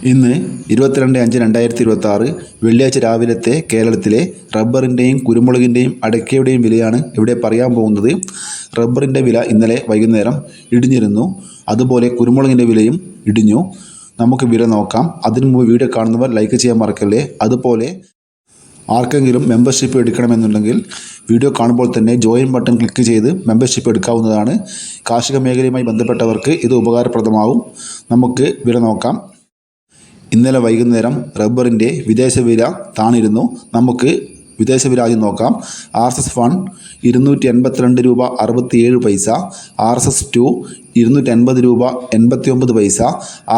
ഇന്ന് 22/5/2026 വെള്ളിയാഴ്ച രാവിലത്തെ കേരളത്തിലെ റബ്ബറിൻ്റെയും കുരുമുളകിൻ്റെയും അടയ്ക്കയുടെയും വിലയാണ് ഇവിടെ പറയാൻ പോകുന്നത്. റബ്ബറിൻ്റെ വില ഇന്നലെ വൈകുന്നേരം ഇടിഞ്ഞിരുന്നു. അതുപോലെ കുരുമുളകിൻ്റെ വിലയും ഇടിഞ്ഞു. നമുക്ക് വില നോക്കാം. അതിനു മുമ്പ് വീഡിയോ കാണുന്നവർ ലൈക്ക് ചെയ്യാൻ മറക്കല്ലേ. അതുപോലെ ആർക്കെങ്കിലും മെമ്പർഷിപ്പ് എടുക്കണമെന്നുണ്ടെങ്കിൽ വീഡിയോ കാണുമ്പോൾ തന്നെ ജോയിൻ ബട്ടൺ ക്ലിക്ക് ചെയ്ത് മെമ്പർഷിപ്പ് എടുക്കാവുന്നതാണ്. കാർഷിക മേഖലയുമായി ബന്ധപ്പെട്ടവർക്ക് ഇത് ഉപകാരപ്രദമാവും. നമുക്ക് വില നോക്കാം. ഇന്നലെ വൈകുന്നേരം റബ്ബറിൻ്റെ വിദേശ വില താണിരുന്നു. നമുക്ക് വിദേശ വില ആദ്യം നോക്കാം. RSS1 282 രൂപ 67 പൈസ, RSS2 280 രൂപ 89 പൈസ,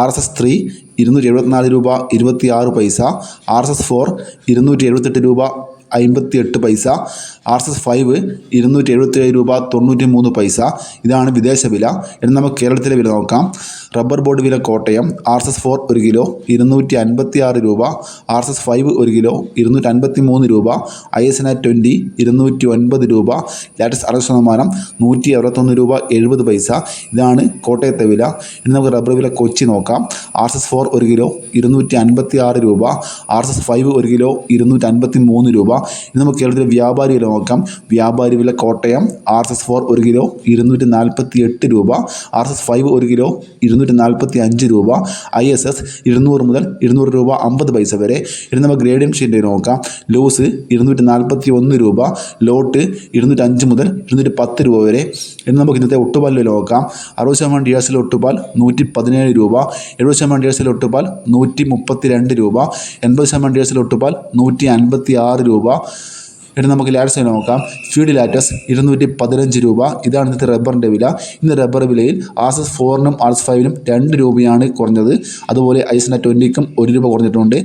RSS3 274 രൂപ 26 പൈസ, RSS4 278 രൂപ 58 പൈസ, RSS5 277 രൂപ 93 പൈസ. ഇതാണ് വിദേശ വില. ഇനി നമുക്ക് കേരളത്തിലെ വില നോക്കാം. റബ്ബർ ബോർഡ് വില കോട്ടയം RSS4 1 കിലോ 256 രൂപ, RSS5 1 കിലോ 253 രൂപ, ISNA 20 209 രൂപ, ലാറ്റക്സ് 60% 161 രൂപ 70 പൈസ. ഇതാണ് കോട്ടയത്തെ വില. ഇനി നമുക്ക് റബ്ബർ വില കൊച്ചി നോക്കാം. RSS4 1 കിലോ 256 രൂപ, RSS5 1 കിലോ 253 രൂപ. ഇനി നമുക്ക് കേരളത്തിലെ വ്യാപാരി വില നോക്കാം. വ്യാപാരി വില കോട്ടയം RSS4 1 കിലോ 248 രൂപ, RSS5 1 കിലോ 245 രൂപ, ISS 200 മുതൽ 200 രൂപ 50 പൈസ വരെ. ഇനി നമുക്ക് ഗ്രേഡിയം ഷീറ്റ് നോക്കാം. ലൂസ് 241 രൂപ, ലോട്ട് 205 മുതൽ 210 രൂപ വരെ. ഇനി നമുക്ക് ഇന്നത്തെ ഒട്ടുപാലിൽ നോക്കാം. 60% DRCL ഒട്ടുപാൽ 117 രൂപ, 70% DRCL ഒട്ടുപാൽ 132 രൂപ, 80% DRCL ഒട്ടുപാൽ 156 രൂപ. ഇനി നമുക്ക് ലാറ്റക്സ് നോക്കാം. ഫീഡ് ലാറ്റക്സ് 215 രൂപ. ഇതാണ് ഇന്നത്തെ റബ്ബറിൻ്റെ വില. ഇന്ന് റബ്ബർ വിലയിൽ RSS4നും RSS5നും 2 രൂപയാണ് കുറഞ്ഞത്. അതുപോലെ ISNA 20ക്കും 1 രൂപ കുറഞ്ഞിട്ടുണ്ട്.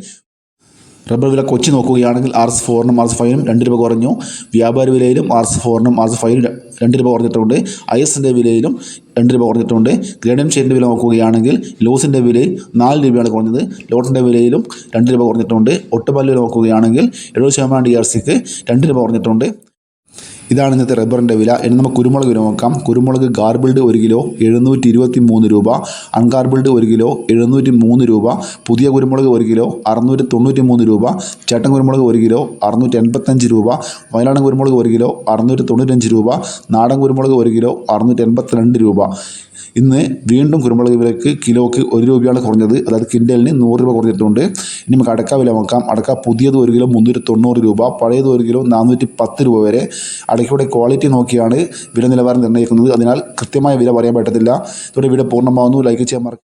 റബ്ബർ വില കൊച്ചി നോക്കുകയാണെങ്കിൽ RSS4നും RSS5നും 2 രൂപ കുറഞ്ഞു. വ്യാപാരി വിലയിലും RSS4നും RSS5നും 2 രൂപ കുറഞ്ഞിട്ടുണ്ട്. ISൻ്റെ വിലയിലും 2 രൂപ കുറഞ്ഞിട്ടുണ്ട്. ഗ്രേഡിയം ഷീറ്റിൻ്റെ വില നോക്കുകയാണെങ്കിൽ ലൂസിൻ്റെ വിലയിൽ 4 രൂപയാണ് കുറഞ്ഞത്. ലോട്ടിൻ്റെ വിലയിലും 2 രൂപ കുറഞ്ഞിട്ടുണ്ട്. ഒട്ടുപാൽ വില നോക്കുകയാണെങ്കിൽ 70% DRCക്ക് 2 രൂപ കുറഞ്ഞിട്ടുണ്ട്. ഇതാണ് ഇന്നത്തെ റബ്ബറിൻ്റെ വില. ഇനി നമുക്ക് കുരുമുളക് വില നോക്കാം. കുരുമുളക് ഗാർബിൾഡ് 1 കിലോ 723 രൂപ, അൺഗാർബിൾഡ് 1 കിലോ 703 രൂപ, പുതിയ കുരുമുളക് 1 കിലോ 693 രൂപ, ചേട്ടൻ കുരുമുളക് 1 കിലോ 685 രൂപ, വയനാടൻ കുരുമുളക് 1 കിലോ 695 രൂപ, നാടൻ കുരുമുളക് 1 കിലോ 682 രൂപ. ഇന്ന് വീണ്ടും കുരുമുളക് വിലക്ക് കിലോക്ക് 1 രൂപയാണ് കുറഞ്ഞത്. അതായത് കിൻഡലിന് 100 രൂപ കുറഞ്ഞിട്ടുണ്ട്. ഇനി നമുക്ക് അടക്ക വില നോക്കാം. അടക്ക പുതിയത് 1 കിലോ 390 രൂപ, പഴയത് 1 കിലോ 410 രൂപ വരെ. അടയ്ക്കയുടെ ക്വാളിറ്റി നോക്കിയാണ് വില നിലവാരം നിർണ്ണയിക്കുന്നത്. അതിനാൽ കൃത്യമായ വില പറയാൻ പറ്റത്തില്ല. ഇതോടെ വീഡിയോ പൂർണ്ണമാകുന്നു. ലൈക്ക് ചെയ്യാൻ മറക്കരുത്.